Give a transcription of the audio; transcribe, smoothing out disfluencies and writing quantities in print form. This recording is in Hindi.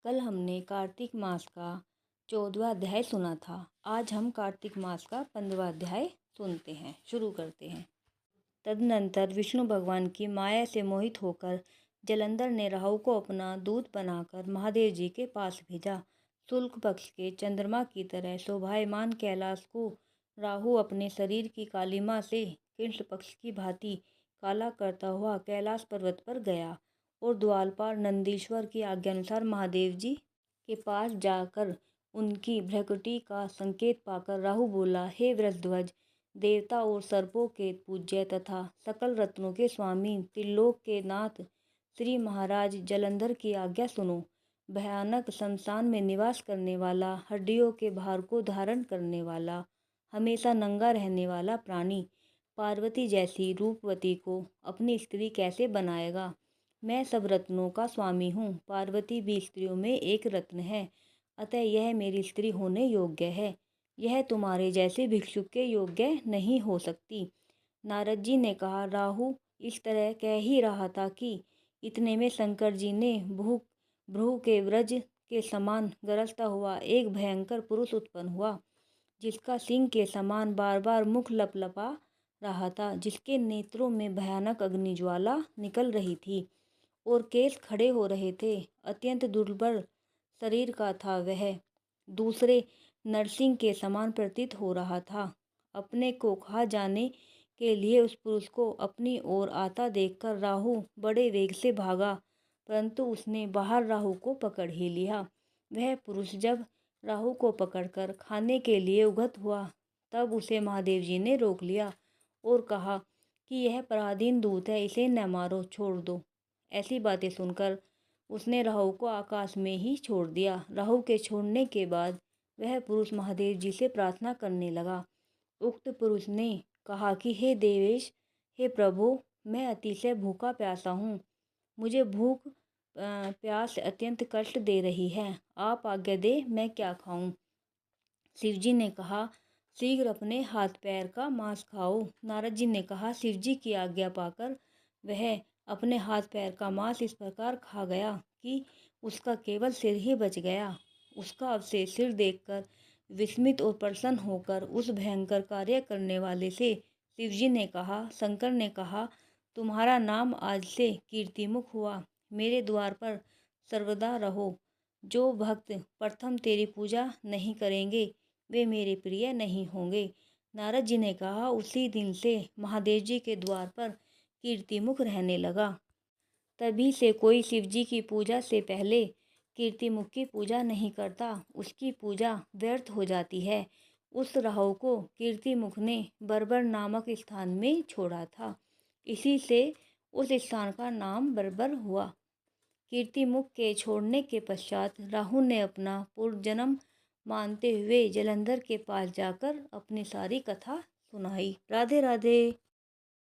कल हमने कार्तिक मास का 14वां अध्याय सुना था। आज हम कार्तिक मास का 15वां अध्याय सुनते हैं। शुरू करते हैं। तदनंतर विष्णु भगवान की माया से मोहित होकर जलंधर ने राहु को अपना दूत बनाकर महादेव जी के पास भेजा। शुक्ल पक्ष के चंद्रमा की तरह शोभायमान कैलाश को राहु अपने शरीर की कालिमा से कृष्ण पक्ष की भांति काला करता हुआ कैलाश पर्वत पर गया और द्वारपाल नंदीश्वर की आज्ञानुसार महादेव जी के पास जाकर उनकी भ्रकुटी का संकेत पाकर राहु बोला, हे वृषध्वज, देवता और सर्पों के पूज्य तथा सकल रत्नों के स्वामी त्रिलोक के नाथ श्री महाराज जलंधर की आज्ञा सुनो। भयानक शमशान में निवास करने वाला, हड्डियों के भार को धारण करने वाला, हमेशा नंगा रहने वाला प्राणी पार्वती जैसी रूपवती को अपनी स्त्री कैसे बनाएगा। मैं सब रत्नों का स्वामी हूँ। पार्वती भी स्त्रियों में एक रत्न है, अतः यह मेरी स्त्री होने योग्य है। यह तुम्हारे जैसे भिक्षुक के योग्य नहीं हो सकती। नारद जी ने कहा, राहु इस तरह कह ही रहा था कि इतने में शंकर जी ने भ्रू के व्रज के समान गरजता हुआ एक भयंकर पुरुष उत्पन्न हुआ, जिसका सिंह के समान बार बार मुख लपलपा रहा था, जिसके नेत्रों में भयानक अग्निज्वाला निकल रही थी और केश खड़े हो रहे थे। अत्यंत दुर्बल शरीर का था वह, दूसरे नरसिंह के समान प्रतीत हो रहा था। अपने को खा जाने के लिए उस पुरुष को अपनी ओर आता देखकर राहु बड़े वेग से भागा, परंतु उसने बाहर राहु को पकड़ ही लिया। वह पुरुष जब राहु को पकड़कर खाने के लिए उद्यत हुआ, तब उसे महादेव जी ने रोक लिया और कहा कि यह पराधीन दूत है, इसे न मारो, छोड़ दो। ऐसी बातें सुनकर उसने राहु को आकाश में ही छोड़ दिया। राहु के छोड़ने के बाद वह पुरुष महादेव जी से प्रार्थना करने लगा। उक्त पुरुष ने कहा कि हे देवेश, हे प्रभु, मैं अतिशय भूखा प्यासा हूँ। मुझे भूख प्यास अत्यंत कष्ट दे रही है। आप आज्ञा दे, मैं क्या खाऊं। शिव जी ने कहा, शीघ्र अपने हाथ पैर का मांस खाओ। नारद जी ने कहा, शिव जी की आज्ञा पाकर वह अपने हाथ पैर का मांस इस प्रकार खा गया कि उसका केवल सिर ही बच गया। उसका अवशेष सिर देखकर विस्मित और प्रसन्न होकर उस भयंकर कार्य करने वाले से शिवजी ने कहा, शंकर ने कहा, तुम्हारा नाम आज से कीर्तिमुख हुआ। मेरे द्वार पर सर्वदा रहो। जो भक्त प्रथम तेरी पूजा नहीं करेंगे वे मेरे प्रिय नहीं होंगे। नारद जी ने कहा, उसी दिन से महादेव जी के द्वार पर कीर्तिमुख रहने लगा। तभी से कोई शिव जी की पूजा से पहले कीर्तिमुख की पूजा नहीं करता, उसकी पूजा व्यर्थ हो जाती है। उस राहु को कीर्तिमुख ने बर्बर नामक स्थान में छोड़ा था, इसी से उस स्थान का नाम बर्बर हुआ। कीर्तिमुख के छोड़ने के पश्चात राहु ने अपना पूर्व जन्म मानते हुए जलंधर के पास जाकर अपनी सारी कथा सुनाई। राधे राधे।